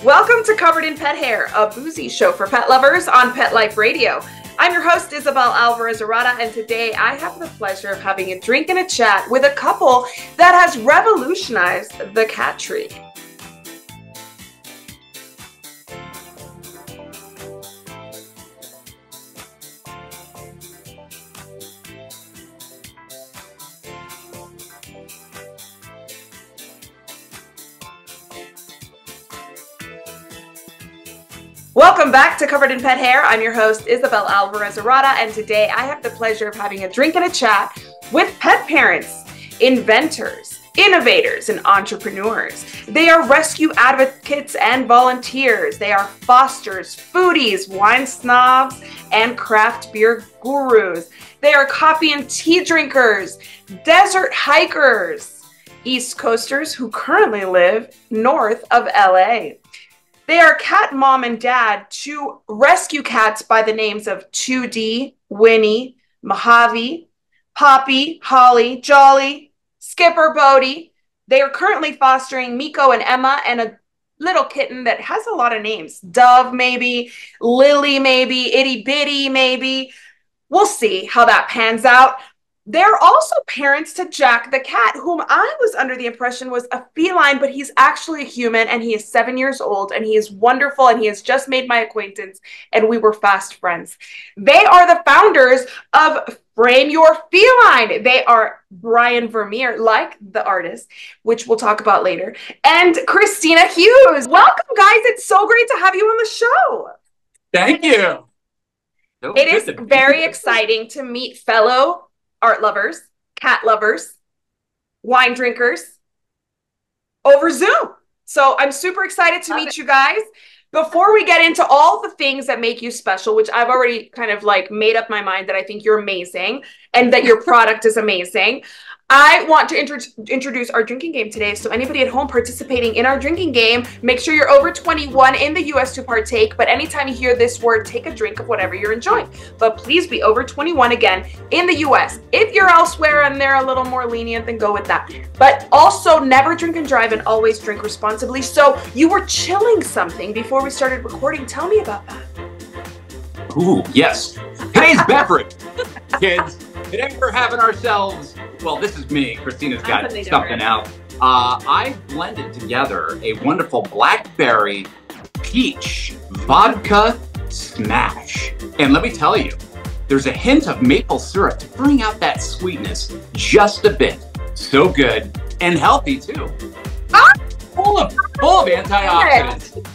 Welcome to Covered in Pet Hair, a boozy show for pet lovers on Pet Life Radio. I'm your host, Isabel Alvarez-Arata, and today I have the pleasure of having a drink and a chat with a couple that has revolutionized the cat tree. Welcome back to Covered in Pet Hair. I'm your host, Isabel Alvarez-Arata, and today I have the pleasure of having a drink and a chat with pet parents, inventors, innovators, and entrepreneurs. They are rescue advocates and volunteers. They are fosters, foodies, wine snobs, and craft beer gurus. They are coffee and tea drinkers, desert hikers, East Coasters who currently live north of LA. They are cat mom and dad to rescue cats by the names of 2D, Winnie, Mojave, Poppy, Holly, Jolly, Skipper, Bodie. They are currently fostering Miko and Emma and a little kitten that has a lot of names. Dove, maybe. Lily, maybe. Itty Bitty, maybe. We'll see how that pans out. They're also parents to Jack the cat, whom I was under the impression was a feline, but he's actually a human, and he is 7 years old, and he is wonderful, and he has just made my acquaintance, and we were fast friends. They are the founders of Frame Your Feline. They are Brian Vermeire, like the artist, which we'll talk about later, and Kristina Hughes. Welcome, guys. It's so great to have you on the show. Thank you. It is very exciting to meet fellow art lovers, cat lovers, wine drinkers over Zoom. So I'm super excited to meet you guys. Before we get into all the things that make you special, which I've already kind of like made up my mind that I think you're amazing and that your product is amazing, I want to introduce our drinking game today. So anybody at home participating in our drinking game, make sure you're over 21 in the US to partake. But anytime you hear this word, take a drink of whatever you're enjoying. But please be over 21 again in the US. If you're elsewhere and they're a little more lenient, then go with that. But also never drink and drive and always drink responsibly. So you were chilling something before we started recording. Tell me about that. Ooh, yes. Today's beverage, kids. Today we're having ourselves, well, this is me. Christina's got something out. I blended together a wonderful blackberry peach vodka smash. And let me tell you, there's a hint of maple syrup to bring out that sweetness just a bit. So good and healthy too. Ah! Full of antioxidants.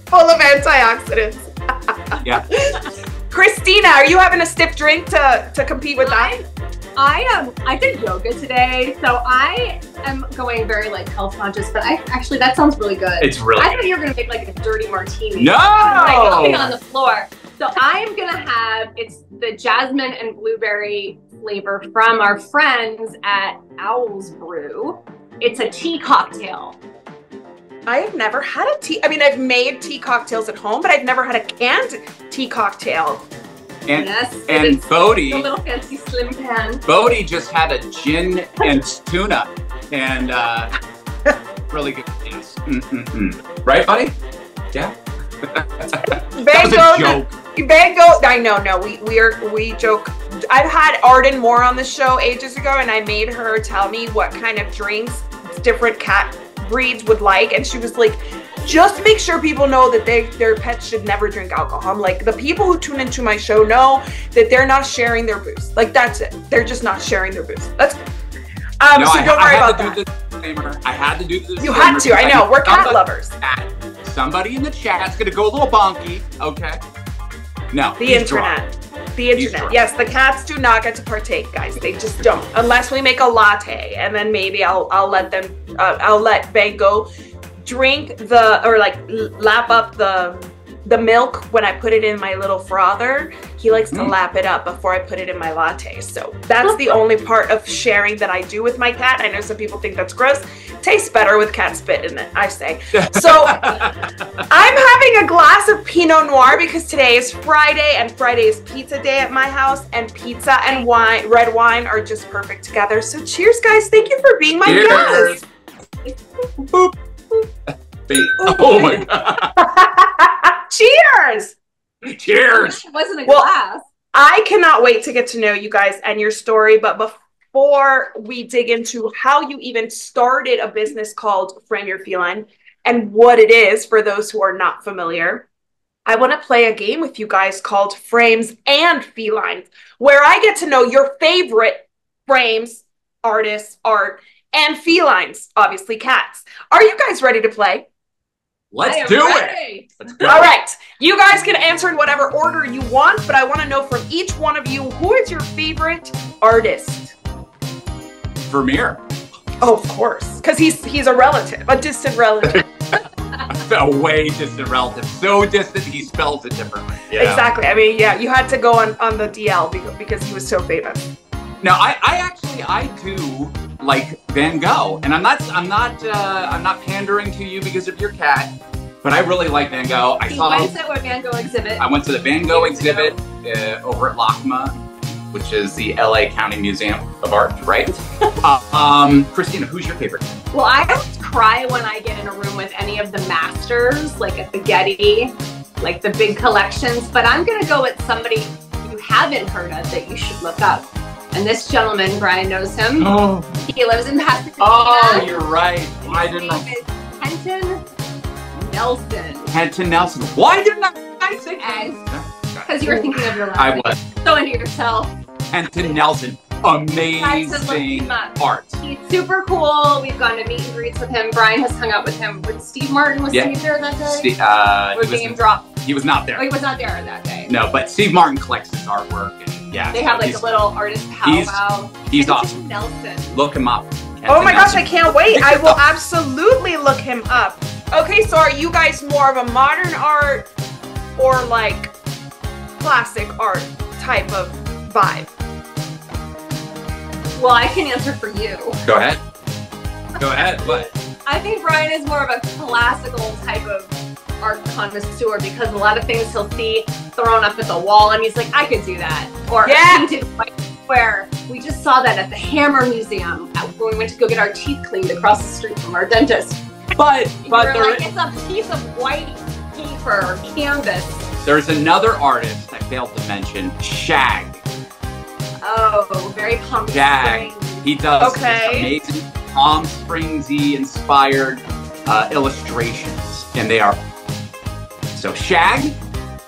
Full of antioxidants. Yeah. Kristina, are you having a stiff drink to compete with that? I did yoga today, so I am going very like health conscious, but actually that sounds really good. It's really I thought you were gonna make like a dirty martini. No! Like nothing on the floor. So I am gonna have, it's the jasmine and blueberry flavor from our friends at Owl's Brew. It's a tea cocktail. I have never had a tea. I mean, I've made tea cocktails at home, but I've never had a canned tea cocktail. And, yes, and Bodie, a little fancy slim can. Bodie just had a gin and tuna, and really good. Yes. Right, buddy? Yeah. That was a joke. I know, no, we joke. I've had Arden Moore on the show ages ago, and I made her tell me what kind of drinks different cat breeds would like, and she was like, just make sure people know that their pets should never drink alcohol. I'm like, the people who tune into my show know that they're not sharing their booze. Like, that's it. They're just not sharing their booze. That's so don't worry about that. I had to do this. You had to. I know. We're cat lovers. Somebody in the chat's gonna go a little bonky. Okay. No. The internet. The internet. Yes, the cats do not get to partake, guys. They just don't, unless we make a latte, and then maybe I'll let them. I'll let Bango drink lap up the milk when I put it in my little frother. He likes to lap it up before I put it in my latte. So that's the only part of sharing that I do with my cat. I know some people think that's gross. Tastes better with cat spit in it, I say. So I'm having a glass of Pinot Noir because today is Friday, and Friday is pizza day at my house, and pizza and wine, red wine, are just perfect together. So cheers, guys. Thank you for being my guest. Boop. face. Oh my God. Cheers! Cheers! It wasn't a glass. I cannot wait to get to know you guys and your story. But before we dig into how you even started a business called Frame Your Feline and what it is for those who are not familiar, I want to play a game with you guys called Frames and Felines, where I get to know your favorite frames, artists, art, and felines, obviously cats. Are you guys ready to play? Let's do it. Let's go. All right. You guys can answer in whatever order you want, but I want to know from each one of you, who is your favorite artist? Vermeire. Oh, of course. Because he's a relative, a distant relative. A way distant relative. So distant, he spells it differently. Yeah. Exactly. I mean, yeah, you had to go on the DL because he was so famous. Now, I do like Van Gogh, and I'm not pandering to you because of your cat, but I really like Van Gogh. I went to a Van Gogh exhibit. I went to the Van Gogh exhibit over at LACMA, which is the LA County Museum of Art, right? Kristina, who's your favorite? Well, I always cry when I get in a room with any of the masters, like at the Getty, like the big collections, but I'm gonna go with somebody you haven't heard of that you should look up. And this gentleman, Brian knows him. Oh. He lives in Pasadena. Oh, you're right. I didn't know. Kenton Nelson. Kenton Nelson. Why didn't I say Kenton? Because you were thinking of your life. I was. So into yourself. Kenton Nelson. Amazing art. He's super cool. We've gone to meet and greets with him. Brian has hung out with him. With Steve Martin. Was Steve there that day? Was name dropped? He was not there. Oh, he was not there that day. No, but Steve Martin collects his artwork. And yeah, they have like a little artist powwow. He's awesome. Nelson. Look him up. Oh my gosh, I can't wait. I will absolutely look him up. Okay, so are you guys more of a modern art or like classic art type of vibe? Well, I can answer for you. Go ahead. Go ahead. What? I think Brian is more of a classical type of art connoisseur because a lot of things he'll see thrown up at the wall and he's like, I could do that. Or painted white square. We just saw that at the Hammer Museum when we went to go get our teeth cleaned across the street from our dentist. But it's a piece of white paper canvas. There's another artist I failed to mention, Shag. Oh, very Palm Shag. Springs. He does amazing Palm Springsy inspired illustrations, and they are so Shag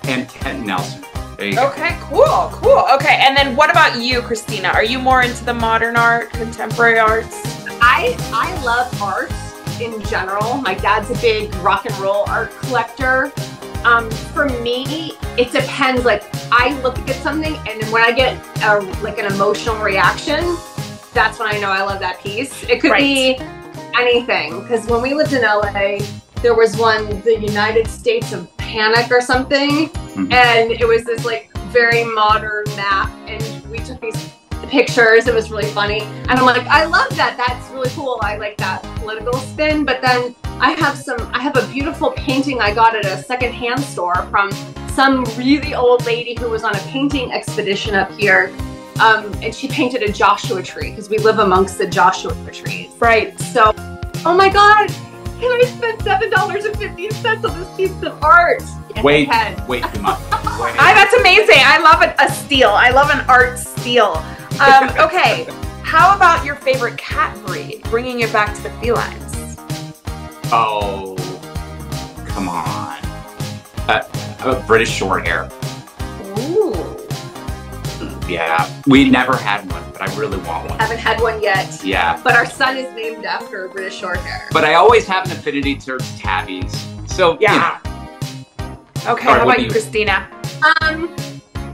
and Kenton Nelson. There you go. Okay, cool. Okay, and then what about you, Kristina? Are you more into the modern art, contemporary arts? I love art in general. My dad's a big rock and roll art collector. For me, it depends. Like, I look at something, and when I get like an emotional reaction, that's when I know I love that piece. It could be anything. Because when we lived in LA, there was one, the United States of Panic or something, and it was this like very modern map, and we took these pictures. It was really funny, and I'm like, I love that. That's really cool. I like that political spin. But then I have a beautiful painting I got at a secondhand store from some really old lady who was on a painting expedition up here, and she painted a Joshua tree because we live amongst the Joshua trees. Right. So, oh my God, can I spend $7.50 on this piece of art? Yes, wait, come on. That's amazing. I love a steal. I love an art steal. Okay, how about your favorite cat breed? Bringing it back to the felines. Oh, come on. A British short hair. Ooh. Yeah, we never had one, but I really want one. Haven't had one yet. Yeah. But our son is named after a British short hair. But I always have an affinity towards tabbies. So, yeah. You know. Okay, how about you, Kristina?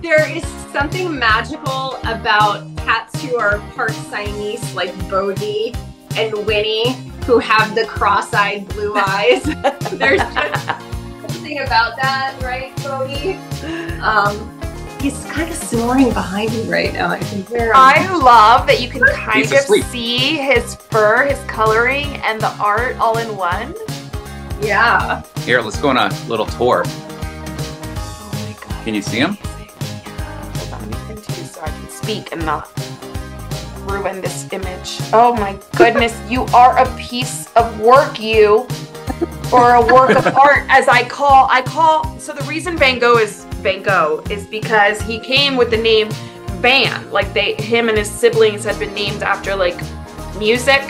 There is something magical about cats who are part Siamese, like Bodhi and Winnie, who have the cross-eyed blue eyes. There's just something about that, right, Bodhi? He's kind of snoring behind me right now. I can hear him. I love that you can kind of see his fur, his coloring, and the art all in one. Yeah. Here, let's go on a little tour. Oh my God. Can you see him? Hold on, let me pin to you so I can speak and not ruin this image. Oh my goodness, you are a piece of work, you. or a work of art, as I call. So the reason Van Gogh is because he came with the name Van. Like him and his siblings had been named after like music,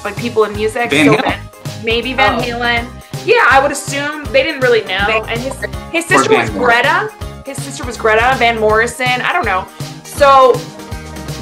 like people in music. Van so Halen. Maybe Van Halen. Yeah, I would assume. They didn't really know. And his sister was Greta. His sister was Greta Van Morrison. I don't know. So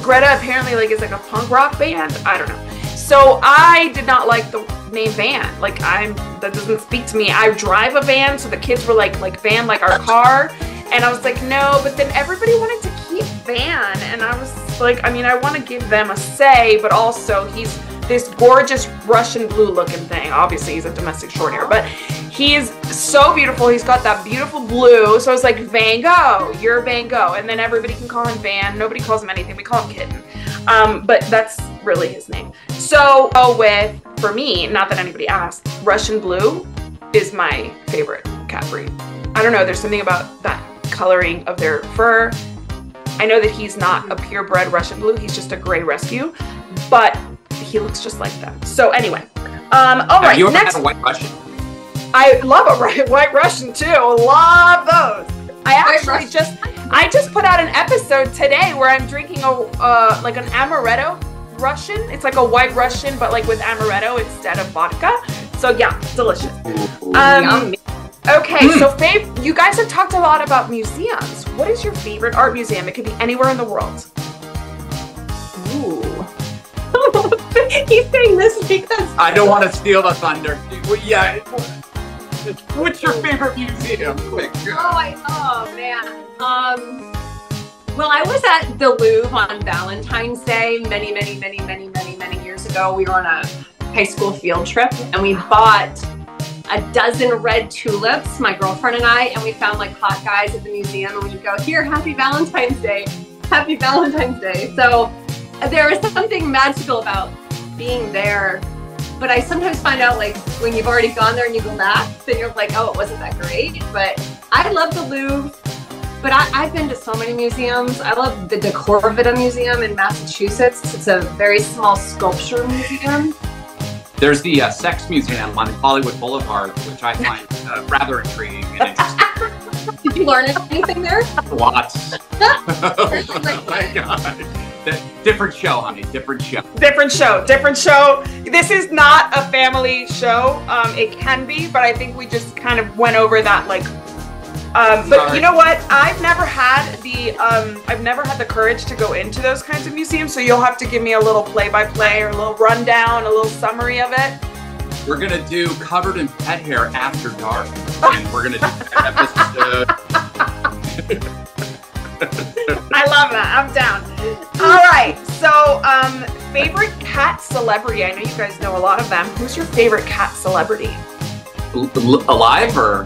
Greta apparently like is like a punk rock band. I don't know. So I did not like the name Van. Like that doesn't speak to me. I drive a van, so the kids were like van, like our car. And I was like, no, but then everybody wanted to keep Van. And I was like, I mean, I want to give them a say, but also he's this gorgeous Russian blue looking thing. Obviously he's a domestic short hair, but he's so beautiful. He's got that beautiful blue. So I was like, Van Gogh, you're Van Gogh. And then everybody can call him Van. Nobody calls him anything. We call him Kitten. But that's really his name. So for me, not that anybody asked, Russian blue is my favorite cat breed. I don't know, there's something about that coloring of their fur. I know that he's not a purebred Russian blue, he's just a gray rescue, but he looks just like them. So anyway, all right. Have you ever had a white Russian? I love a white Russian too. Love those. I just put out an episode today where I'm drinking like an amaretto Russian. It's like a white Russian, but like with amaretto instead of vodka. So yeah, delicious. Okay, so you guys have talked a lot about museums. What is your favorite art museum? It could be anywhere in the world. Ooh. He's saying this because I don't want to steal the thunder. Yeah. What's your favorite museum? Oh man. Well, I was at the Louvre on Valentine's Day many years ago. We were on a high school field trip and we bought a dozen red tulips, my girlfriend and I, and we found like hot guys at the museum and we would go, here, happy Valentine's Day. Happy Valentine's Day. So there is something magical about being there. But I sometimes find out like when you've already gone there and you go back, then you're like, oh, it wasn't that great. But I love the Louvre. But I've been to so many museums. I love the Décor Museum in Massachusetts. It's a very small sculpture museum. There's the Sex Museum on Hollywood Boulevard, which I find rather intriguing and interesting. Did you learn anything there? Lots. Oh my God. Different show, honey. Different show. Different show. This is not a family show. It can be, but I think we just kind of went over that like. But you know what? I've never had the courage to go into those kinds of museums. So you'll have to give me a little play-by-play or a little rundown, a little summary of it. We're gonna do Covered in Pet Hair After Dark, and we're gonna do that episode. I love that. I'm down. All right. So, favorite cat celebrity. I know you guys know a lot of them. Who's your favorite cat celebrity? Alive or?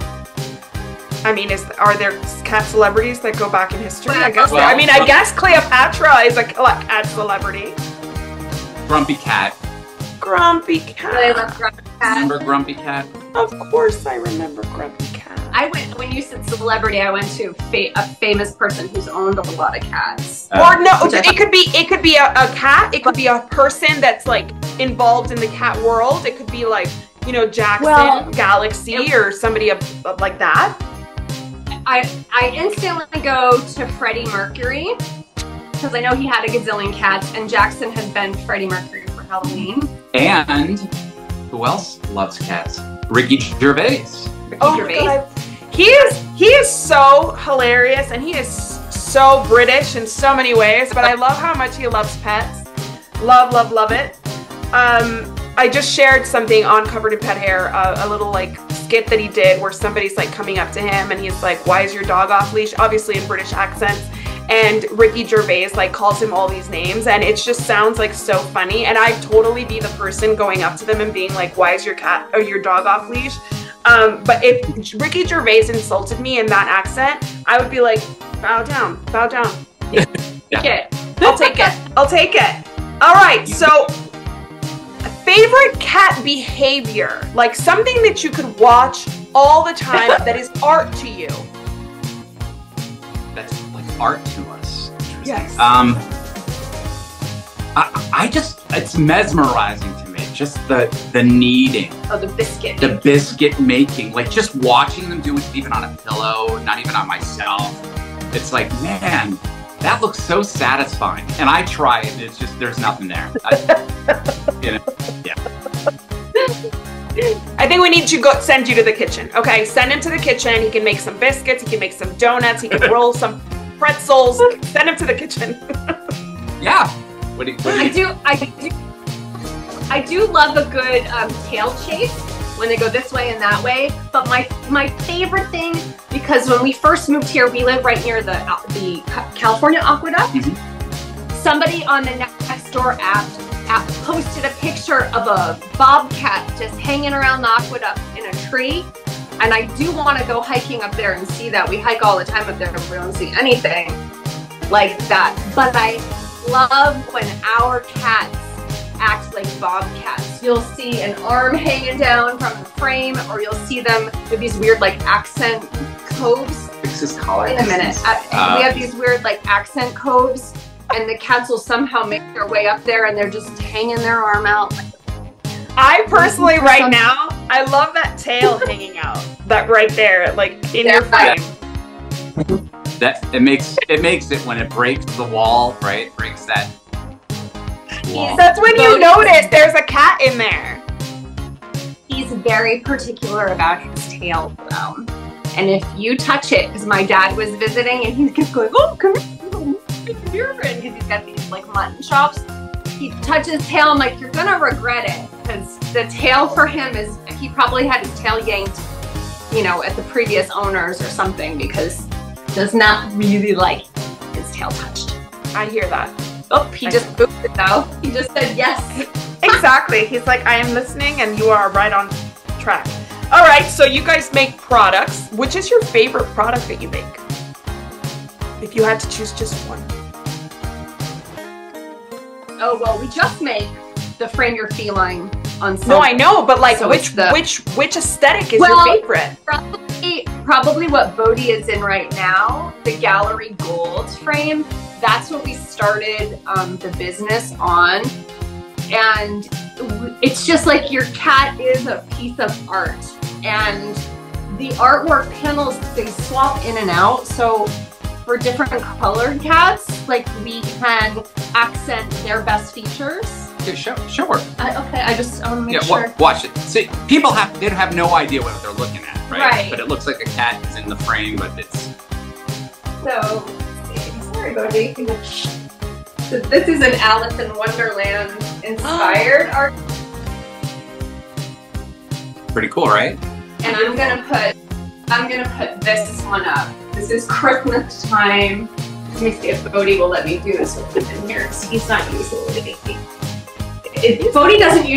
I mean, are there cat celebrities that go back in history? I guess. Well, I guess Cleopatra is a cat celebrity. Grumpy Cat. Grumpy Cat. I love Grumpy Cat. Remember Grumpy Cat? Of course, I remember Grumpy Cat. When you said celebrity, I went to a famous person who's owned a lot of cats. Or no, it could be a cat. It could be a person that's like involved in the cat world. It could be like, you know, Jackson, Galaxy, or somebody like that. I instantly go to Freddie Mercury because I know he had a gazillion cats, and Jackson has been Freddie Mercury for Halloween. And who else loves cats? Ricky Gervais. God. He is so hilarious, and he is so British in so many ways, but I love how much he loves pets. Love it. I just shared something on Covered in Pet Hair, a little like skit that he did where somebody's like coming up to him and he's like, why is your dog off leash? Obviously in British accents. And Ricky Gervais like calls him all these names, and it just sounds like so funny. And I'd totally be the person going up to them and being like, why is your cat or your dog off leash? But if Ricky Gervais insulted me in that accent, I would be like, bow down. Yeah. I'll take it. All right, so favorite cat behavior, like something that you could watch all the time that is art to you. That's like art to us. Yes. I just, it's mesmerizing to me. just the kneading. Oh, the biscuit. The biscuit making. Like just watching them do it even on a pillow, not even on myself. It's like, man, that looks so satisfying. And I try it, it's just, there's nothing there. You know, yeah. I think we need to send you to the kitchen. Okay, send him to the kitchen. He can make some biscuits. He can make some donuts. He can roll some pretzels. Send him to the kitchen. Yeah. What do you I do love a good tail chase when they go this way and that way. But my favorite thing, because when we first moved here, we live right near the California Aqueduct. Mm-hmm. Somebody on the next door app posted a picture of a bobcat just hanging around the aqueduct in a tree. And I do want to go hiking up there and see that. We hike all the time up there and we don't see anything like that. But I love when our cats act like bobcats. You'll see an arm hanging down from the frame, or you'll see them with these weird like accent coves. Fix his collar. In a minute. We have these weird like accent coves, and the cats will somehow make their way up there and they're just hanging their arm out. I personally right now, I love that tail hanging out. That right there, like in your frame. That it makes it when it breaks the wall, right? It breaks that wall. That's when you notice there's a cat in there. He's very particular about his tail though. And if you touch it, because my dad was visiting and he's just going, oh, come here, and he's got these like mutton chops. He touches his tail, I'm like, you're gonna regret it, because the tail for him is, he probably had his tail yanked, you know, at the previous owners or something, because does not really like his tail touched. I hear that. Oh, he just booped it though. He just said yes. Exactly. He's like, I am listening and you are right on track. All right, so you guys make products. Which is your favorite product that you make? If you had to choose just one. Oh, well, we just make the Frame Your Feline on some. No, I know, but like so which aesthetic is your favorite? Probably what Bodhi is in right now, the Gallery Gold frame. That's what we started the business on. And it's just like your cat is a piece of art. And the artwork panels, they swap in and out. So for different colored cats, like we can accent their best features. Yeah, sure. Okay, I just want to make sure. Watch it. See, people they have no idea what they're looking at, right? Right. But it looks like a cat is in the frame, but it's... So, sorry, Bodhi. So this is an Alice in Wonderland inspired art. Pretty cool, right? And I'm gonna put this one up. This is Christmas time. Let me see if Bodhi will let me do this with him in here, because he's not usually. Bodhi doesn't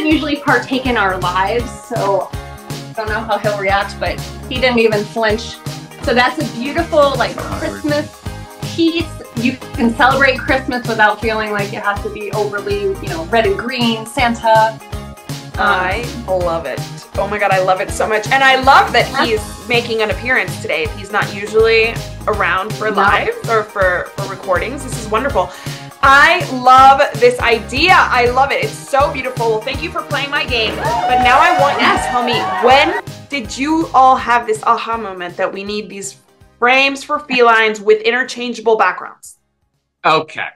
usually partake in our lives, so I don't know how he'll react, but he didn't even flinch. So that's a beautiful like Christmas piece. You can celebrate Christmas without feeling like it has to be overly, you know, red and green, Santa. I love it. Oh my God, I love it so much. And I love that he's making an appearance today. If he's not usually around for live or for recordings, this is wonderful. I love this idea. I love it. It's so beautiful. Well, thank you for playing my game. But now I want you to tell me, when did you all have this aha moment that we need these frames for felines with interchangeable backgrounds? Okay.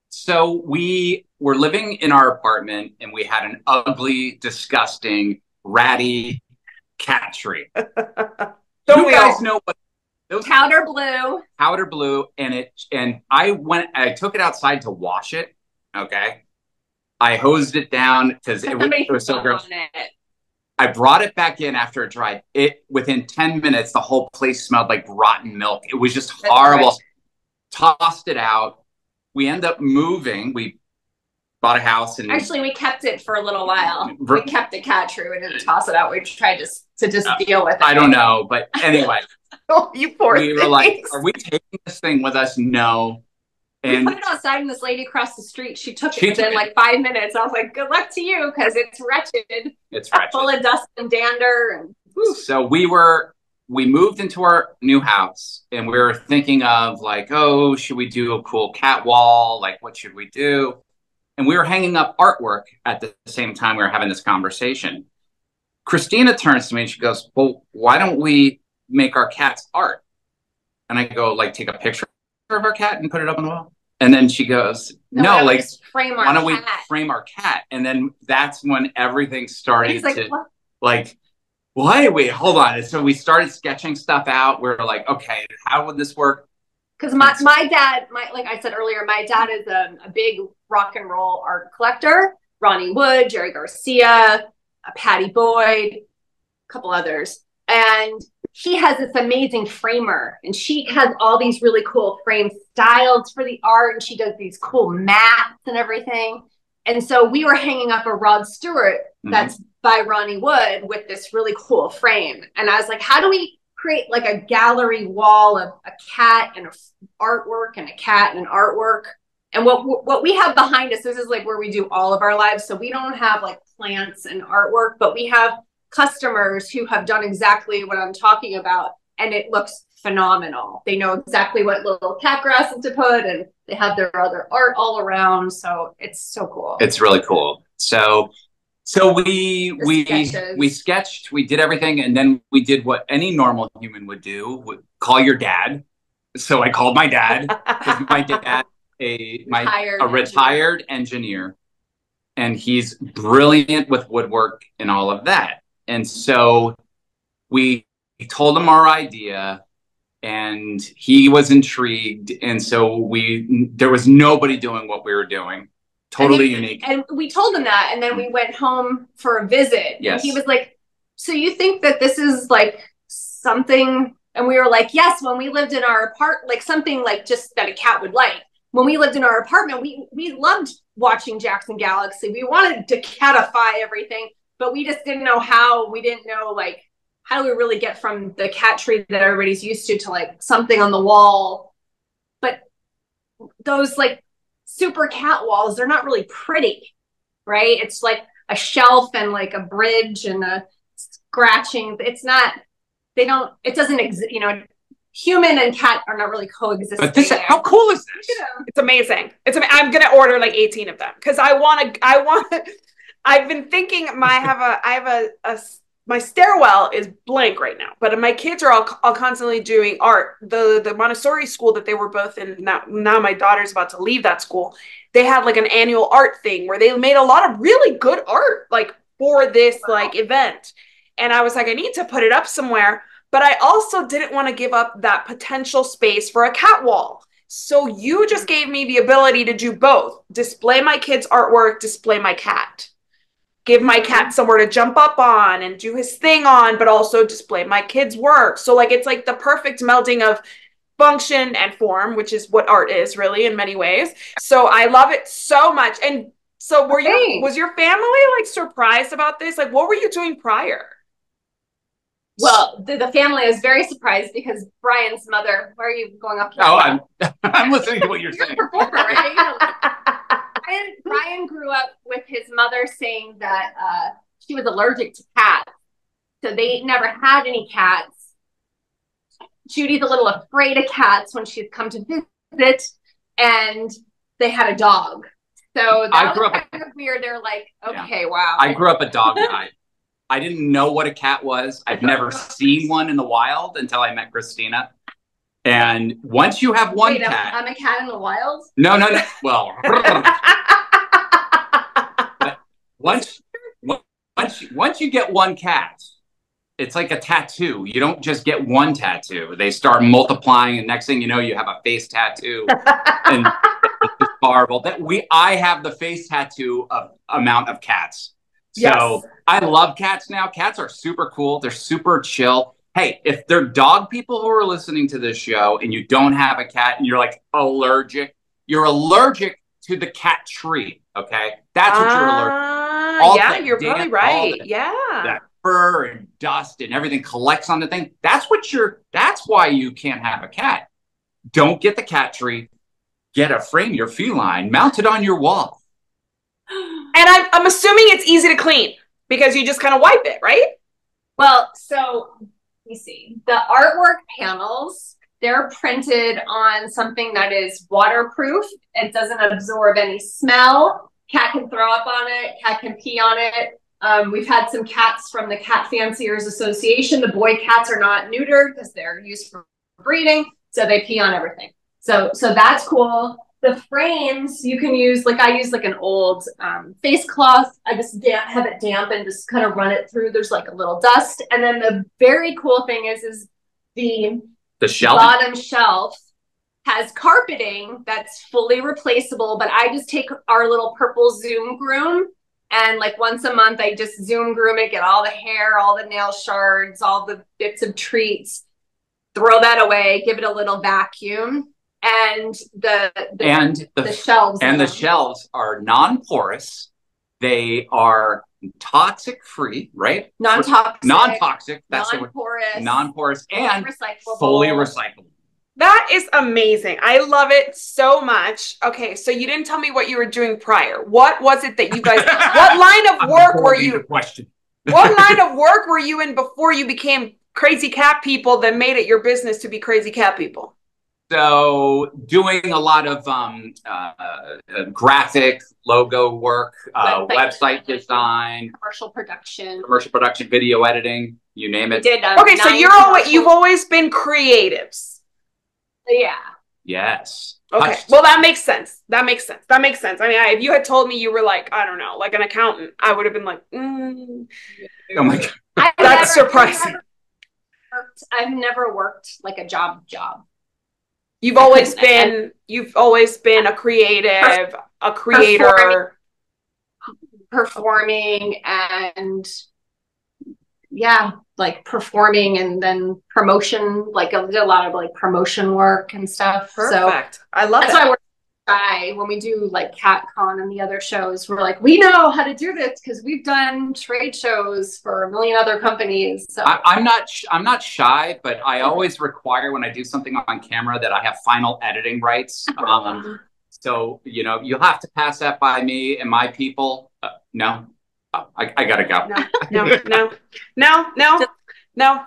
So we were living in our apartment and we had an ugly, disgusting, ratty cat tree. You guys know what? Powder blue, and I took it outside to wash it. Okay, I hosed it down because it was so gross. I brought it back in after it dried. Within 10 minutes, the whole place smelled like rotten milk. It was just horrible. Right. Tossed it out. We ended up moving. We bought a house, and actually we kept it for a little while. We kept the cat tree. We didn't toss it out. We tried to just deal with it. I don't know, but anyway. Oh, you poor We were like, are we taking this thing with us? No. And we put it outside, and this lady across the street, she took it within like 5 minutes. I was like, good luck to you, because it's wretched. It's wretched. Full of dust and dander. And so we moved into our new house, and we were thinking of like, oh, should we do a cool cat wall? Like, what should we do? and we were hanging up artwork at the same time we were having this conversation. Kristina turns to me and she goes, well, why don't we make our cat's art? And I go, like, take a picture of our cat and put it up on the wall? And then she goes, no, like, why don't we frame our cat? And then that's when everything started to, like, what? Wait, hold on. And so we started sketching stuff out. We were like, okay, how would this work? Because my dad, like I said earlier, my dad is a big rock and roll art collector. Ronnie Wood, Jerry Garcia, Patty Boyd, a couple others. And he has this amazing framer, and she has all these really cool frame styles for the art, and she does these cool mats and everything. And so we were hanging up a Rod Stewart that's by Ronnie Wood with this really cool frame. And I was like, how do we create like a gallery wall of a cat and artwork and a cat and artwork? And what we have behind us, this is like where we do all of our lives. So we don't have like plants and artwork, but we have customers who have done exactly what I'm talking about, and it looks phenomenal. They know exactly what little cat grasses to put, and they have their other art all around. So it's so cool. It's really cool. So we sketched, we did everything, and then we did what any normal human would do: call your dad. So I called my dad, because my dad a retired engineer, and he's brilliant with woodwork and all of that. And so we told him our idea, and he was intrigued. And so there was nobody doing what we were doing. Totally unique. And we told him that, and then we went home for a visit. Yes. And he was like, so you think that this is like something? And we were like, yes, when we lived in our apartment, like something like just that a cat would like. When we lived in our apartment, we loved watching Jackson Galaxy. We wanted to catify everything, but we just didn't know how. We didn't know, like, how do we really get from the cat tree that everybody's used to like something on the wall? But those like super cat walls, they're not really pretty, right? It's like a shelf and like a bridge and a scratching. It's not, it doesn't exist, you know. Human and cat are not really coexisting. But how cool is this? It's amazing. I'm gonna order like 18 of them, because I've been thinking my stairwell is blank right now, but my kids are all constantly doing art. The Montessori school that they were both in, now my daughter's about to leave that school, they had like an annual art thing where they made a lot of really good art like for this like event. And I was like, I need to put it up somewhere. But I also didn't want to give up that potential space for a cat wall. So you just gave me the ability to do both. Display my kids' artwork, display my cat. Give my cat somewhere to jump up on and do his thing on, but also display my kids' work. So like it's like the perfect melding of function and form, which is what art is really in many ways. So I love it so much. And so was your family like surprised about this? Like what were you doing prior? Well, the family is very surprised because Brian's mother, where are you going up to? Oh, I'm listening to what you're saying. You're a performer, right? Brian grew up with his mother saying that she was allergic to cats. So they never had any cats. Judy's a little afraid of cats when she's come to visit, and they had a dog. So that was kind of weird. They're like, okay, yeah. Wow. I grew up a dog guy. I didn't know what a cat was. I've never seen one in the wild until I met Kristina. And once you have one cat... I'm a cat in the wild? No. Well... once you get one cat, it's like a tattoo. You don't just get one tattoo. They start multiplying, and next thing you know, you have a face tattoo. And it's just horrible. I have the face tattoo of amount of cats. So yes. I love cats now. Cats are super cool. They're super chill. Hey, if they're dog people who are listening to this show and you don't have a cat and you're like you're allergic to the cat tree. Okay. That's what you're allergic to. You're probably right. That fur and dust and everything collects on the thing. That's why you can't have a cat. Don't get the cat tree. Get a Frame Your Feline, mount it on your wall. And I'm assuming it's easy to clean because you just kind of wipe it, right? Well, so let me see. The artwork panels, they're printed on something that is waterproof. It doesn't absorb any smell. Cat can throw up on it. Cat can pee on it. We've had some cats from the Cat Fanciers Association. The boy cats are not neutered because they're used for breeding, so they pee on everything. So that's cool. The frames you can use, like I use like an old face cloth. I just have it damp and just kind of run it through. There's like a little dust. And then the very cool thing is the shelf. Bottom shelf has carpeting that's fully replaceable, but I just take our little purple Zoom groom and like once a month I just Zoom groom it, get all the hair, all the nail shards, all the bits of treats, throw that away, give it a little vacuum. And the shelves the shelves are non-porous. They are toxic free, right? Non-toxic. That's non-porous. Non-porous and recyclable. Fully recyclable. That is amazing. I love it so much. Okay, so you didn't tell me what you were doing prior. What was it that you guys? What line of work were you? What line of work were you in before you became Crazy Cat People that made it your business to be Crazy Cat People? So doing a lot of graphic logo work, website design, commercial production, video editing, you name it. Okay, so you've always been creatives. Yeah. Yes. Okay. Well, that makes sense. I mean, if you had told me you were like, I don't know, like an accountant, I would have been like, Oh my God. That's surprising. I've never worked like a job. You've always been a creative, a creator, performing and performing and then promotion. Like I did a lot of like promotion work and stuff. Perfect. So I love it. That's why we're shy when we do like CatCon and the other shows. We're like, we know how to do this because we've done trade shows for a million other companies. So I'm not shy, but I always require when I do something on camera that I have final editing rights. So you'll have to pass that by me and my people. No, I gotta go. No.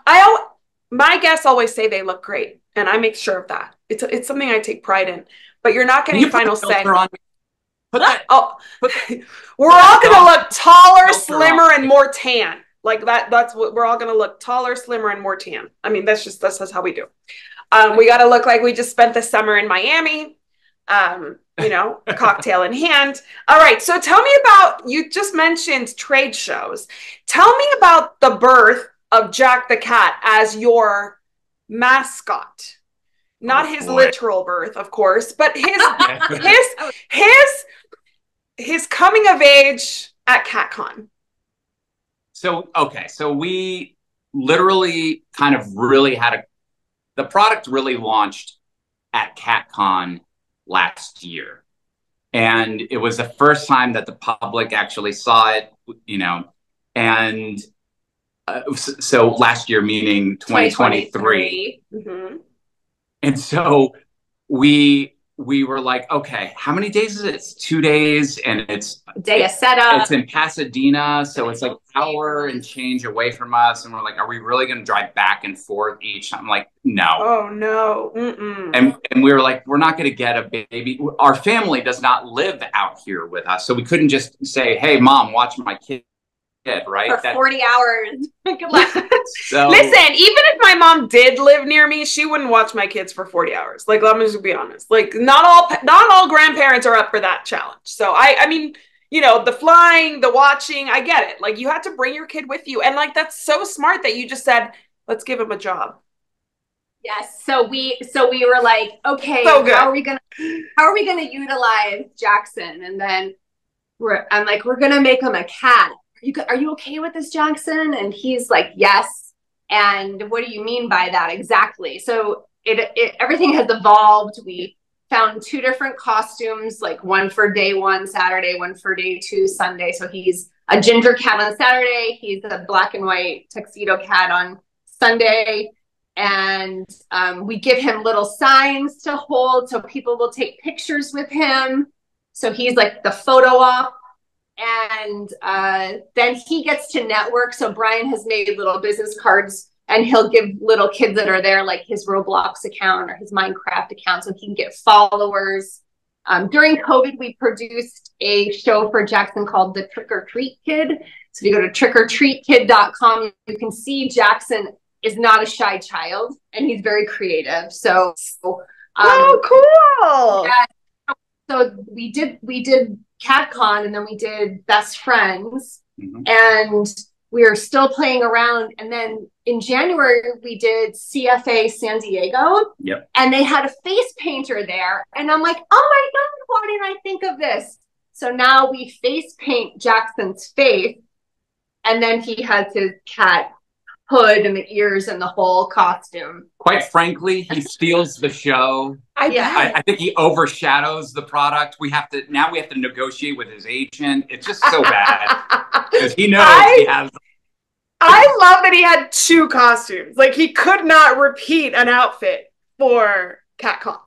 My guests always say they look great, and I make sure of that. It's something I take pride in. But you're not getting final say. We're all gonna look taller, slimmer, and more tan. Like that's what we're all gonna look: taller, slimmer, and more tan. I mean, that's how we do. We got to look like we just spent the summer in Miami. A cocktail in hand. All right. So tell me about, you just mentioned trade shows. Tell me about the birth of Jack the Cat as your mascot. Not his literal birth, of course, but his coming of age at CatCon. So we literally kind of really the product really launched at CatCon last year. And it was the first time that the public actually saw it, and so last year, meaning 2023. Mm-hmm. And so we were like, okay, how many days is it? It's 2 days, and it's a day of setup. It's in Pasadena, so it's like an hour and change away from us. And we're like, are we really going to drive back and forth each time? I'm like, no. Oh no. Mm-mm. And we were like, we're not going to get a baby. Our family does not live out here with us, so we couldn't just say, hey, mom, watch my kid. Right? For 40 hours. Good luck. So, listen, even if my mom did live near me, she wouldn't watch my kids for 40 hours. Like, let me just be honest. Like, not all grandparents are up for that challenge. So I mean, the flying, the watching, I get it. Like, you had to bring your kid with you. And like, that's so smart that you just said, let's give him a job. Yes. So we were like, okay, how are we gonna utilize Jackson? And then I'm like, we're gonna make him a cat. Are you okay with this, Jackson? And he's like, yes. And what do you mean by that exactly? So everything has evolved. We found 2 different costumes, like one for day 1 Saturday, one for day 2 Sunday. So he's a ginger cat on Saturday. He's a black and white tuxedo cat on Sunday. And we give him little signs to hold so people will take pictures with him. So he's like the photo op. And then he gets to network. So Brian has made little business cards, and he'll give little kids that are there like his Roblox account or his Minecraft account, so he can get followers. During COVID, we produced a show for Jackson called The Trick or Treat Kid. So if you go to trickortreatkid.com, you can see Jackson is not a shy child, and he's very creative. So, oh, cool. Yeah, so we did CatCon, and then we did Best Friends, and we are still playing around. And then in January, we did CFA San Diego. Yep. And they had a face painter there. And I'm like, oh my God, why didn't I think of this? So now we face paint Jackson's face. And then he has his cat hood and the ears and the whole costume. Quite frankly, he steals the show. I think he overshadows the product. Now we have to negotiate with his agent. It's just so bad because he knows he has. I love that he had 2 costumes. Like, he could not repeat an outfit for CatCon.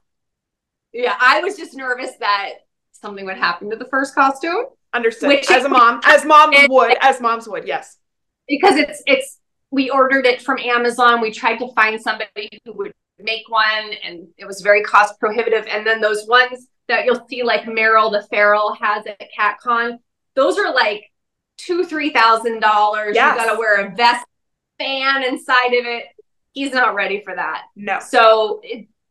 Yeah, I was just nervous that something would happen to the first costume. Understood. As moms would, yes. Because it's we ordered it from Amazon. We tried to find somebody who would make one, and it was very cost prohibitive. And then those ones that you'll see, like Meryl the Feral has at CatCon, those are like $2,000-$3,000. Yes. You got to wear a vest, fan inside of it. He's not ready for that. No. So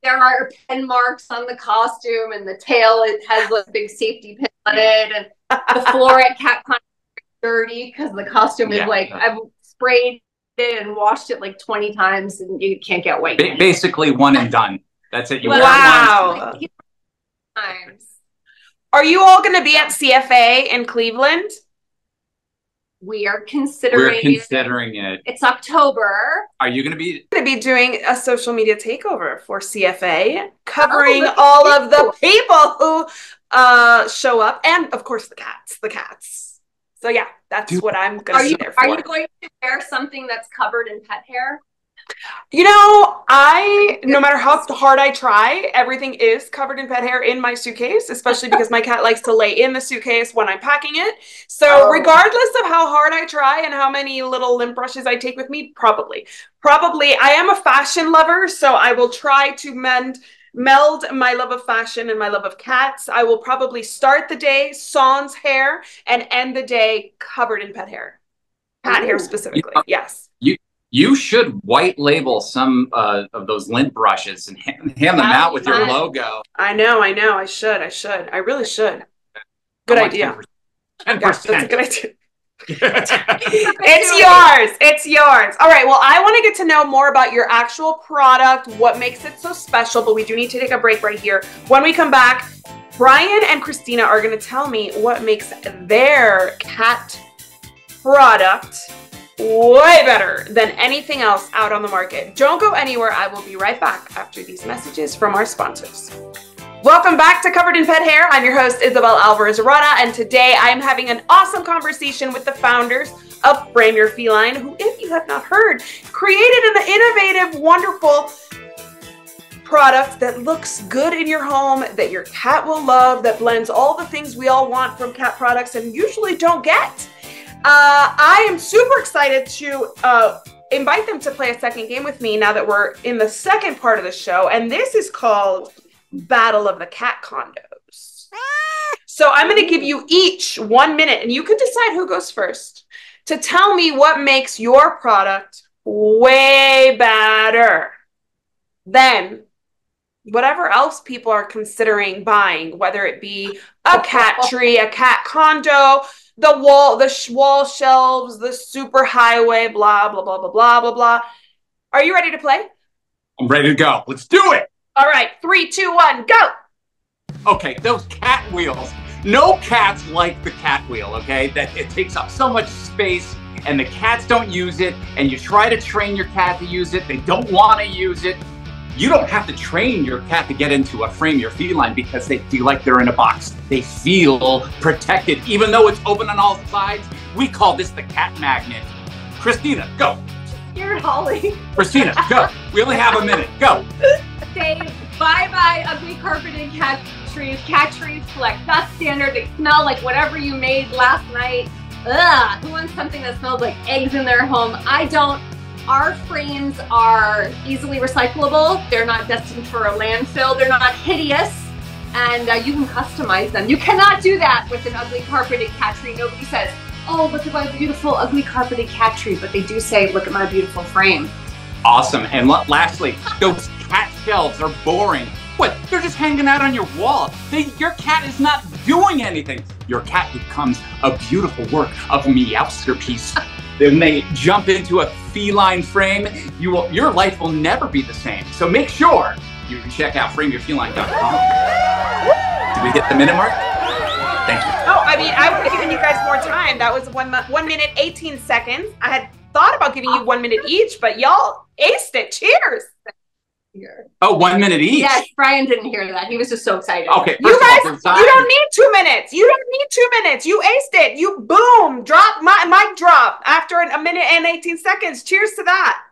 there are pen marks on the costume, and the tail, it has a big safety pin on it, and the floor at CatCon is dirty because the costume is like, I've sprayed it and washed it like 20 times, and you can't get white. Basically one and done. That's it. You wow. Times. Are you all going to be at CFA in Cleveland? We are considering it. It's October. Are you going to be? I'm going to be doing a social media takeover for CFA, covering all of the people who show up, and of course the cats. So yeah, that's what I'm going to be there for. Are you going to wear something that's covered in pet hair? You know, no matter how hard I try, everything is covered in pet hair in my suitcase, especially because my cat likes to lay in the suitcase when I'm packing it. So regardless of how hard I try and how many little lint brushes I take with me, probably, I am a fashion lover, so I will try to meld my love of fashion and my love of cats. I will probably start the day sans hair and end the day covered in pet hair. Cat hair specifically, yes. You should white label some of those lint brushes and hand them out with your logo. I know. I should. I really should. Good idea. 10%. That's a good idea. It's yours. All right. Well, I want to get to know more about your actual product, what makes it so special, but we do need to take a break right here. When we come back, Brian and Kristina are going to tell me what makes their cat product way better than anything else out on the market. Don't go anywhere. I will be right back after these messages from our sponsors. Welcome back to Covered in Pet Hair. I'm your host, Isabel Alvarez-Arata, and today I'm having an awesome conversation with the founders of Frame Your Feline, who, if you have not heard, created an innovative, wonderful product that looks good in your home, that your cat will love, that blends all the things we all want from cat products and usually don't get. I am super excited to invite them to play a second game with me now that we're in the second part of the show, and this is called Battle of the Cat Condos. So I'm going to give you each 1 minute, and you can decide who goes first, to tell me what makes your product way better than whatever else people are considering buying, whether it be a cat tree, a cat condo, the wall shelves, the super highway, blah, blah, blah, blah, blah, blah, blah. Are you ready to play? I'm ready to go. Let's do it. All right, 3, 2, 1, go. Okay, those cat wheels. No cats like the cat wheel, okay? That it takes up so much space and the cats don't use it, and you try to train your cat to use it, they don't want to use it. You don't have to train your cat to get into a Frame Your Feline because they feel like they're in a box. They feel protected, even though it's open on all sides. We call this the cat magnet. Kristina, go. You're Holly. Kristina, go. We only have a minute. Go. Say bye-bye ugly carpeted cat trees. Cat trees collect dust standard. They smell like whatever you made last night. Ugh, who wants something that smells like eggs in their home? I don't. Our frames are easily recyclable. They're not destined for a landfill. They're not hideous. and you can customize them. You cannot do that with an ugly carpeted cat tree. Nobody says, oh, look at my beautiful ugly carpeted cat tree, but they do say, look at my beautiful frame. Awesome. And lastly, those cat shelves are boring. What? They're just hanging out on your wall. Your cat is not doing anything. Your cat becomes a beautiful work of meowsterpiece. Then they jump into a feline frame. Your life will never be the same. So make sure you check out frameyourfeline.com. Did we hit the minute mark? Thank you. Oh, I mean, I would have given you guys more time. That was 1 minute, 18 seconds. I had thought about giving you 1 minute each, but y'all aced it. Cheers. Oh, 1 minute each? Yes, Brian didn't hear that. He was just so excited. Okay, you guys, you don't need 2 minutes. You don't need 2 minutes. You aced it. You boom, drop, mic drop after a minute and 18 seconds. Cheers to that.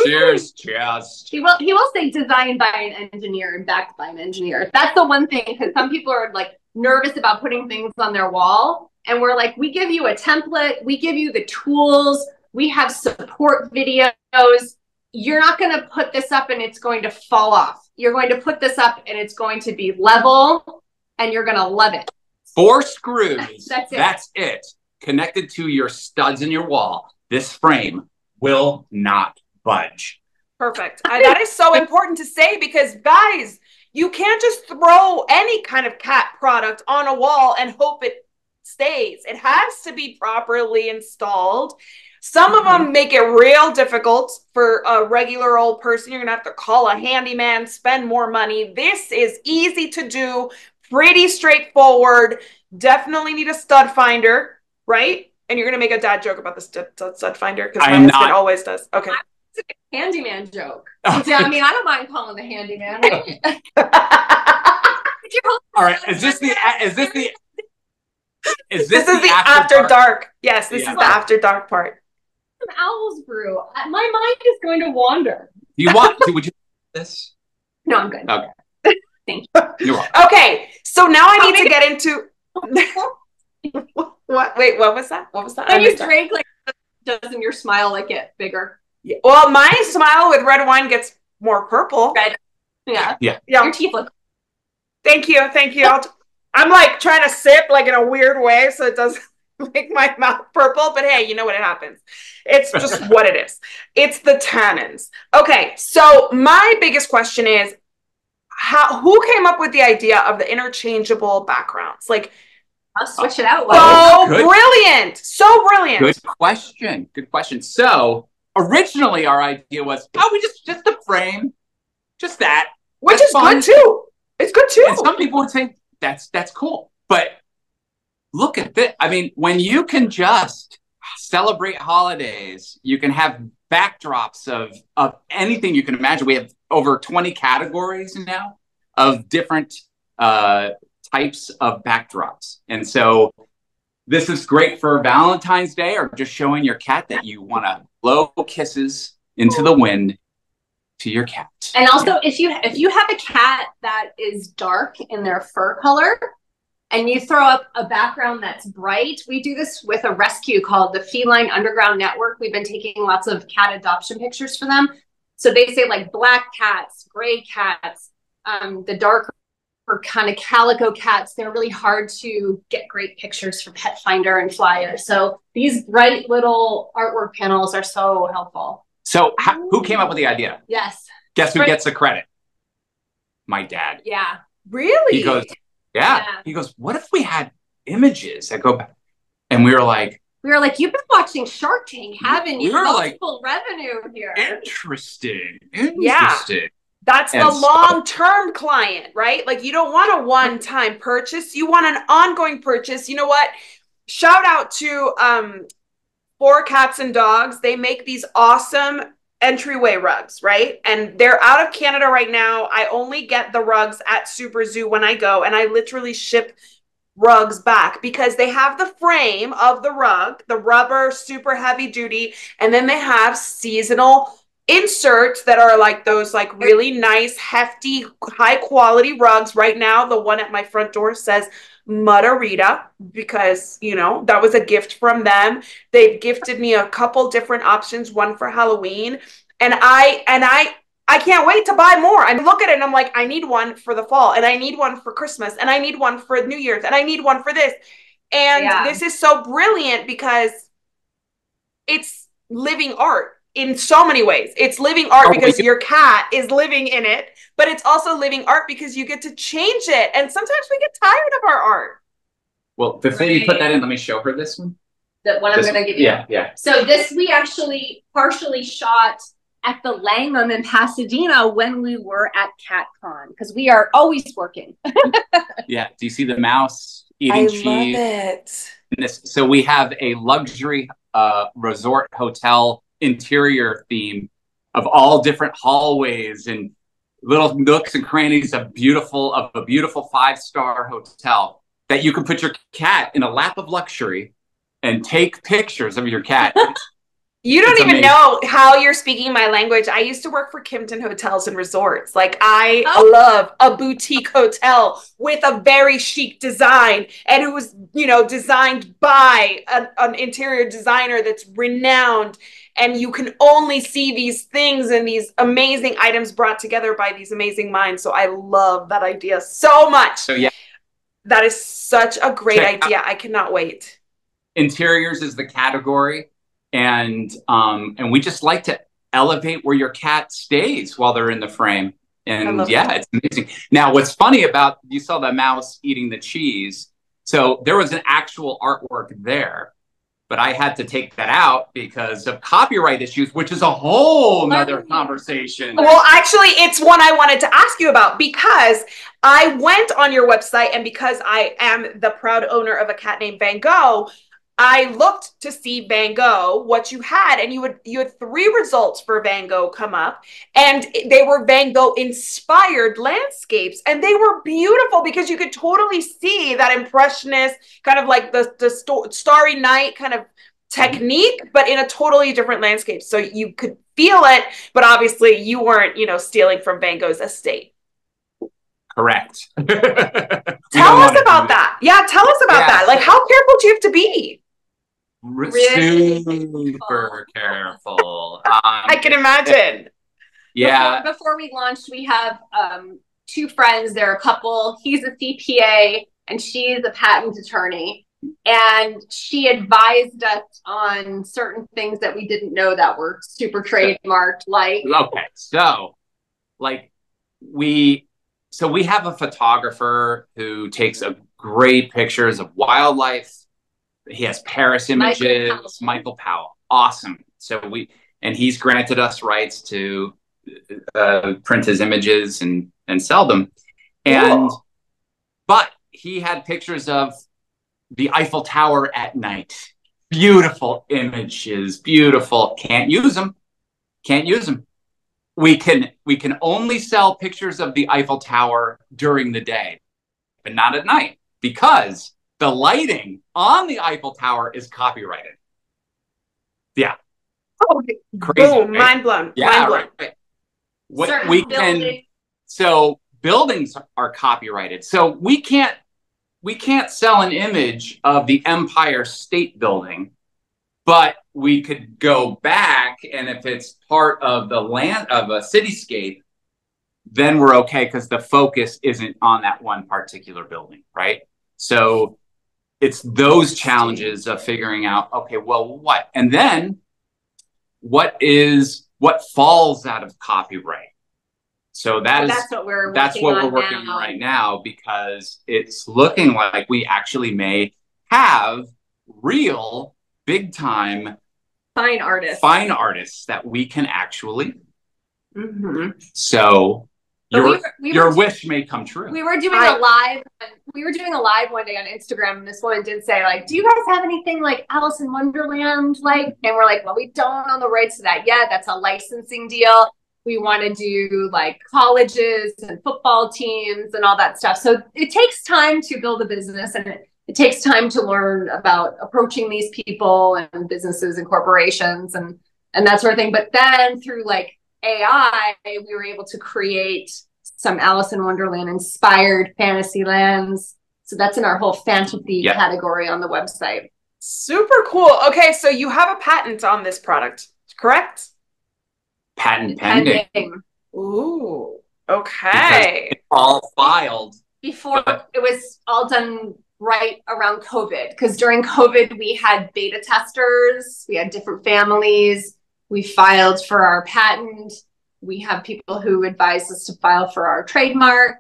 Cheers, cheers. He will say designed by an engineer and backed by an engineer. That's the one thing, because some people are like nervous about putting things on their wall. And we're like, we give you a template. We give you the tools. We have support videos. You're not going to put this up and it's going to fall off. You're going to put this up and it's going to be level and you're going to love it. 4 screws. That's it. Connected to your studs in your wall. This frame will not budge. Perfect. That is so important to say because, guys, you can't just throw any kind of cat product on a wall and hope it stays. It has to be properly installed. Some of them make it real difficult for a regular old person. You're going to have to call a handyman, spend more money. This is easy to do, pretty straightforward. Definitely need a stud finder, right? And you're going to make a dad joke about the stud finder because my husband always does. Okay. It's a handyman joke. Yeah, I mean, I don't mind calling the handyman. All right. Is this the after dark? Yes, this is the after dark part. Owls brew. My mind is going to wander. Would you this? No, I'm good. Okay. Thank you. You're welcome. Okay, so now I need to get into what? Wait, what was that? What was that? When you drink, like, doesn't your smile like get bigger? Yeah. Well, my smile with red wine gets more purple. Red. Yeah. Yeah. Your teeth look. Thank you. Thank you. I'm like trying to sip like in a weird way so it doesn't make my mouth purple, but hey, you know what happens. It's just what it is. It's the tannins. Okay, so my biggest question is, who came up with the idea of the interchangeable backgrounds? Like, I'll switch it out. Brilliant. So brilliant. Good question. Good question. So originally our idea was, we just the frame, just that. Which is good too. It's good too. And some people would say that's cool. But look at this. I mean, when you can just celebrate holidays, you can have backdrops of anything you can imagine. We have over 20 categories now of different types of backdrops. And so this is great for Valentine's Day or just showing your cat that you want to blow kisses into the wind to your cat. And also, if you have a cat that is dark in their fur color, and you throw up a background that's bright. We do this with a rescue called the Feline Underground Network. We've been taking lots of cat adoption pictures for them. So they say like black cats, gray cats, the darker kind of calico cats. They're really hard to get great pictures for Pet Finder and Flyer. So these bright little artwork panels are so helpful. So who came up with the idea? Yes. Guess who gets the credit? My dad. Yeah. Really? He goes, yeah. He goes, what if we had images that go back? And we were like, you've been watching Shark Tank, haven't you? We were multiple revenue here. Interesting. Yeah. That's the long-term client, right? Like you don't want a one-time purchase. You want an ongoing purchase. You know what? Shout out to For Cats and Dogs. They make these awesome entryway rugs, right? And they're out of Canada right now. I only get the rugs at Super Zoo when I go, and I literally ship rugs back because they have the frame of the rug, the rubber, super heavy duty, and then they have seasonal inserts that are like those like really nice, hefty, high quality rugs. Right now, the one at my front door says Margarita because, you know, that was a gift from them. They've gifted me a couple different options, one for Halloween. And I I can't wait to buy more. I look at it and I'm like, I need one for the fall, and I need one for Christmas, and I need one for New Year's, and I need one for this. And this is so brilliant because it's living art in so many ways. It's living art because your cat is living in it, but it's also living art because you get to change it. And sometimes we get tired of our art. Well, before you put that in, let me show her this one. The one I'm going to give you. Yeah. So this we actually partially shot at the Langham in Pasadena when we were at CatCon, because we are always working. Yeah. Do you see the mouse eating cheese? I love it. So we have a luxury resort hotel interior theme of all different hallways and little nooks and crannies of a beautiful 5-star hotel that you can put your cat in a lap of luxury and take pictures of your cat. You don't even know how you're speaking my language. I used to work for Kimpton Hotels and Resorts. Like, I love a boutique hotel with a very chic design, and it was, you know, designed by an interior designer that's renowned. And you can only see these things and these amazing items brought together by these amazing minds. So I love that idea so much. So yeah, that is such a great idea. I cannot wait. Interiors is the category. And we just like to elevate where your cat stays while they're in the frame. And yeah, it's amazing. Now, what's funny about, you saw the mouse eating the cheese. So there was an actual artwork there, but I had to take that out because of copyright issues, which is a whole nother conversation. Well, actually, it's one I wanted to ask you about, because I went on your website, and because I am the proud owner of a cat named Van Gogh, I looked to see Van Gogh, what you had, and you had 3 results for Van Gogh come up, and they were Van Gogh inspired landscapes, and they were beautiful because you could totally see that impressionist kind of like the starry night kind of technique, but in a totally different landscape. So you could feel it, but obviously you weren't, you know, stealing from Van Gogh's estate. Correct. Tell us about that. Yeah, tell us about that. Like, how careful do you have to be? Super careful. I can imagine. Yeah. Before we launched, we have 2 friends. They're a couple. He's a CPA and she's a patent attorney. And she advised us on certain things that we didn't know that were super trademarked. Like, okay, so we have a photographer who takes great pictures of wildlife. He has Paris images. Michael Powell. Awesome. So he's granted us rights to print his images and sell them. But he had pictures of the Eiffel Tower at night. Beautiful images, beautiful. Can't use them. We can only sell pictures of the Eiffel Tower during the day, but not at night, because the lighting on the Eiffel Tower is copyrighted. Yeah. Oh, crazy. Boom, right? Mind blown. Yeah, mind blown. Right. What we can, so buildings are copyrighted. So we can't sell an image of the Empire State Building, but we could go back, and if it's part of the land of a cityscape, then we're okay because the focus isn't on that one particular building, right? So it's those challenges of figuring out, okay, well, what? And then what falls out of copyright? So that's what we're working on right now, because it's looking like we actually may have real big time fine artists that we can actually. So your wish may come true. We were doing a live one day on Instagram, and this woman did say, like, do you guys have anything like Alice in Wonderland? Like, and we're like, well, we don't own the rights to that yet. That's a licensing deal. We want to do like colleges and football teams and all that stuff. So it takes time to build a business, and it takes time to learn about approaching these people and businesses and corporations and that sort of thing. But then through like AI, we were able to create some Alice in Wonderland inspired fantasy lands. So that's in our whole fantasy category on the website. Super cool. Okay, so you have a patent on this product, correct? Patent pending. Ooh, because okay. it's all filed. Before it was all done right around COVID, because during COVID, we had beta testers, we had different families, we filed for our patent, we have people who advise us to file for our trademark,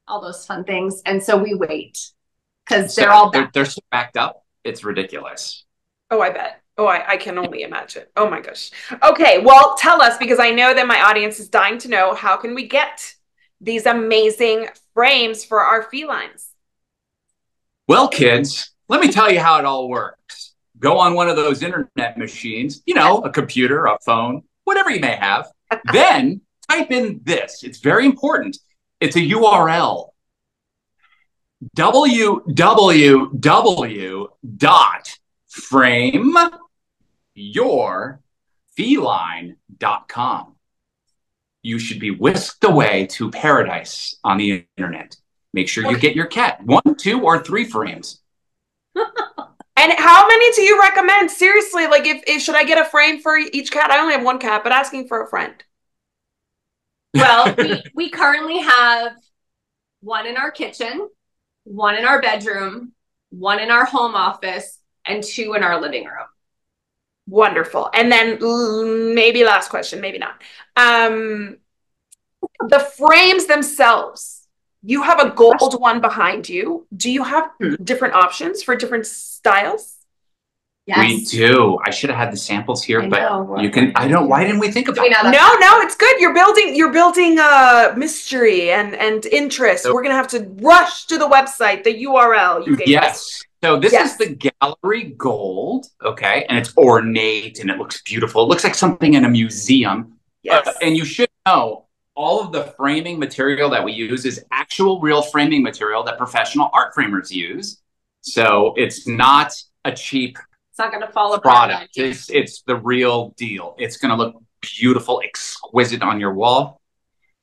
all those fun things. And so we wait because they're all back. They're so backed up. It's ridiculous. Oh, I bet. Oh, I can only imagine. Oh my gosh. Okay, well, tell us, because I know that my audience is dying to know, how can we get these amazing frames for our felines? Well, kids, let me tell you how it all works. Go on one of those internet machines, you know, a computer, a phone, whatever you may have. Then type in this. It's very important. It's a URL. www.frameyourfeline.com. You should be whisked away to paradise on the internet. Make sure you get your cat 1, 2, or 3 frames. And how many do you recommend? Seriously, like if should I get a frame for each cat? I only have 1 cat, but asking for a friend. Well, we currently have 1 in our kitchen, 1 in our bedroom, 1 in our home office, and 2 in our living room. Wonderful. And then maybe last question, maybe not. The frames themselves. You have a gold one behind you. Do you have different options for different styles? Yes. We do. I should have had the samples here, but you can. Why didn't we think about it? No, it's good. You're building mystery and interest. So, we're gonna have to rush to the website, the URL. You gave us. So this is the gallery gold, okay, and it's ornate and it looks beautiful. It looks like something in a museum. Yes. And you should know, all of the framing material that we use is actual real framing material that professional art framers use. So it's not a cheap It's not going to fall apart. Product. It's the real deal. It's going to look beautiful, exquisite on your wall.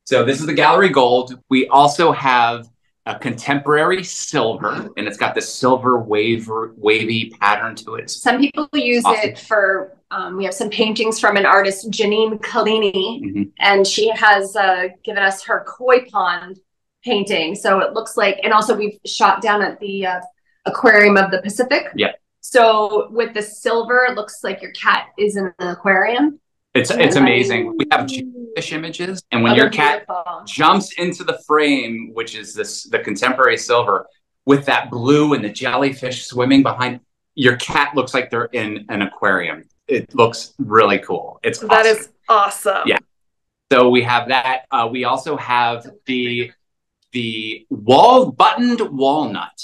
So this is the gallery gold. We also have a contemporary silver, and it's got this silver wavy pattern to it. Some people use it for, we have some paintings from an artist, Janine Collini, and she has given us her koi pond painting. So it looks like, and also we've shot down at the Aquarium of the Pacific. Yeah. So with the silver, it looks like your cat is in an aquarium. It's amazing. We have fish images, and when your cat jumps into the frame, which is the contemporary silver, with that blue and the jellyfish swimming behind, your cat looks like they're in an aquarium. It looks really cool. It's awesome. That is awesome. Yeah. So we have that. We also have the buttoned walnut.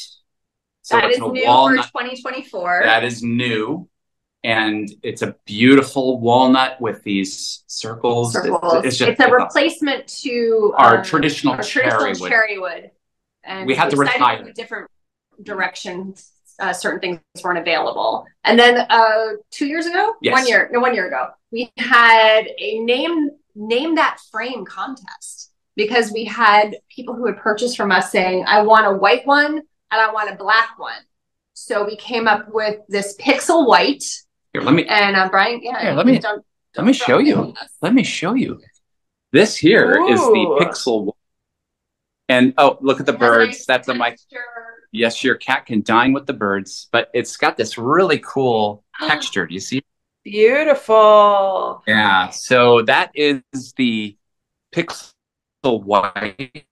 So that is new for 2024. That is new. And it's a beautiful walnut with these circles. It's a replacement to our traditional cherry wood. And we had to retire a different direction. Certain things weren't available. And then 2 years ago, 1 year ago, we had a name that frame contest, because we had people who had purchased from us saying, I want a white one and I want a black one. So we came up with this pixel white. Here, let me. And Brian, let me show you. Let me show you. This here is the pixel. And oh, look at the birds. That's a mic. Yes, your cat can dine with the birds, but it's got this really cool texture. Do you see? Beautiful. Yeah. So that is the pixel white.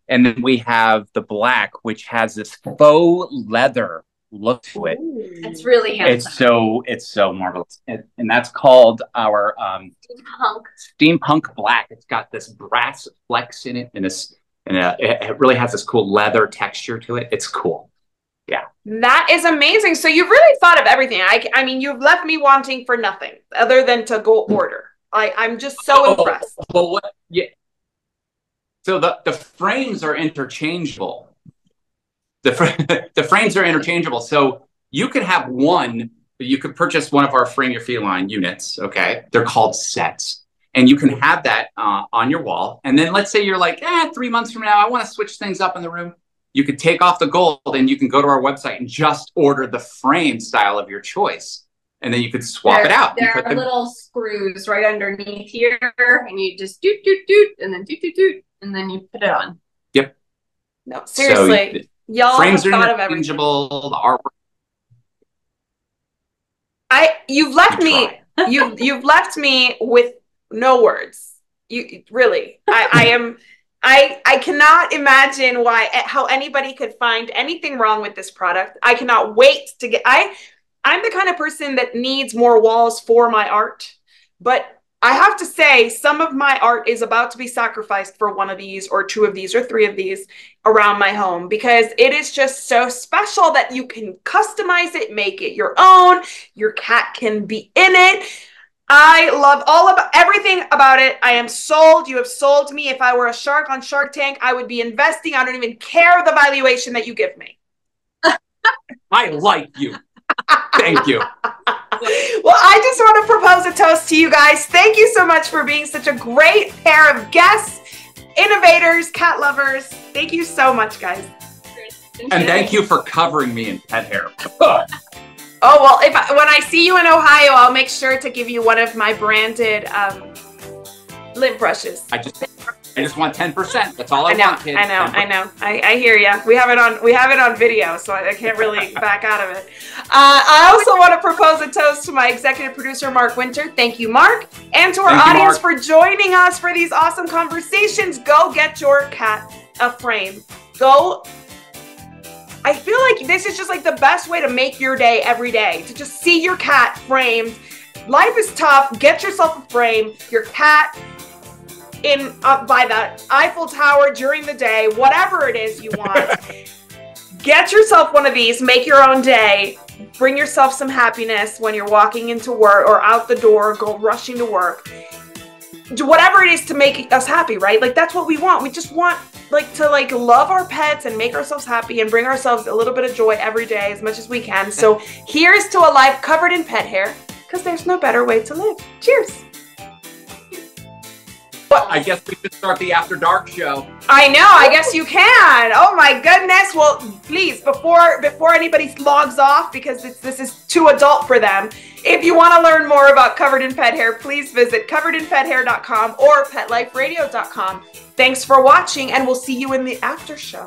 And then we have the black, which has this faux leather look to it. It's really handsome. It's so marvelous. And that's called our steampunk black. It's got this brass flecks in it, and it really has this cool leather texture to it. It's cool. Yeah. That is amazing. So you've really thought of everything. I mean, you've left me wanting for nothing other than to go order. I'm just so impressed. Well, what? Yeah. So the frames are interchangeable. The frames are interchangeable. So you could have you could purchase one of our Frame Your Feline units, okay? They're called sets. And you can have that on your wall. And then let's say you're like, 3 months from now, I want to switch things up in the room. You could take off the gold and you can go to our website and just order the frame style of your choice. and then you could swap it out. There are little screws right underneath here, and you just doot, doot, doot, and then doot, doot, doot, and then you put it on. Yep. No, seriously. So, y'all have thought of everything. The artwork. You've left me with no words. You really. I cannot imagine how anybody could find anything wrong with this product. I cannot wait to get. I'm the kind of person that needs more walls for my art, but I have to say some of my art is about to be sacrificed for one of these or two of these or three of these around my home, because it is just so special that you can customize it, make it your own. Your cat can be in it. I love everything about it. I am sold. You have sold me. If I were a shark on Shark Tank, I would be investing. I don't even care the valuation that you give me. I like you. Thank you. Well, I just want to propose a toast to you guys. Thank you so much for being such a great pair of guests, innovators, cat lovers. Thank you so much, guys. And thank you for covering me in pet hair. Oh, well, when I see you in Ohio, I'll make sure to give you one of my branded lint brushes. I just want 10%. That's all I want, kids. I know. I hear you. We have it on video, so I can't really back out of it. I also want to propose a toast to my executive producer, Mark Winter. Thank you, Mark. And to our audience for joining us for these awesome conversations. Go get your cat a frame. Go. I feel like this is just like the best way to make your day every day, to just see your cat framed. Life is tough. Get yourself a frame. Your cat by the Eiffel Tower during the day, whatever it is you want. Get yourself one of these. Make your own day. Bring yourself some happiness when you're walking into work or out the door, rushing to work. Do whatever it is to make us happy, right? Like, that's what we want. We just want to love our pets and make ourselves happy and bring ourselves a little bit of joy every day as much as we can. So here's to a life covered in pet hair, because there's no better way to live. Cheers. I guess we should start the After Dark show. I know. I guess you can. Oh my goodness. Well, please, before anybody logs off, because this is too adult for them, if you want to learn more about Covered in Pet Hair, please visit coveredinpethair.com or petliferadio.com. Thanks for watching, and we'll see you in the after show.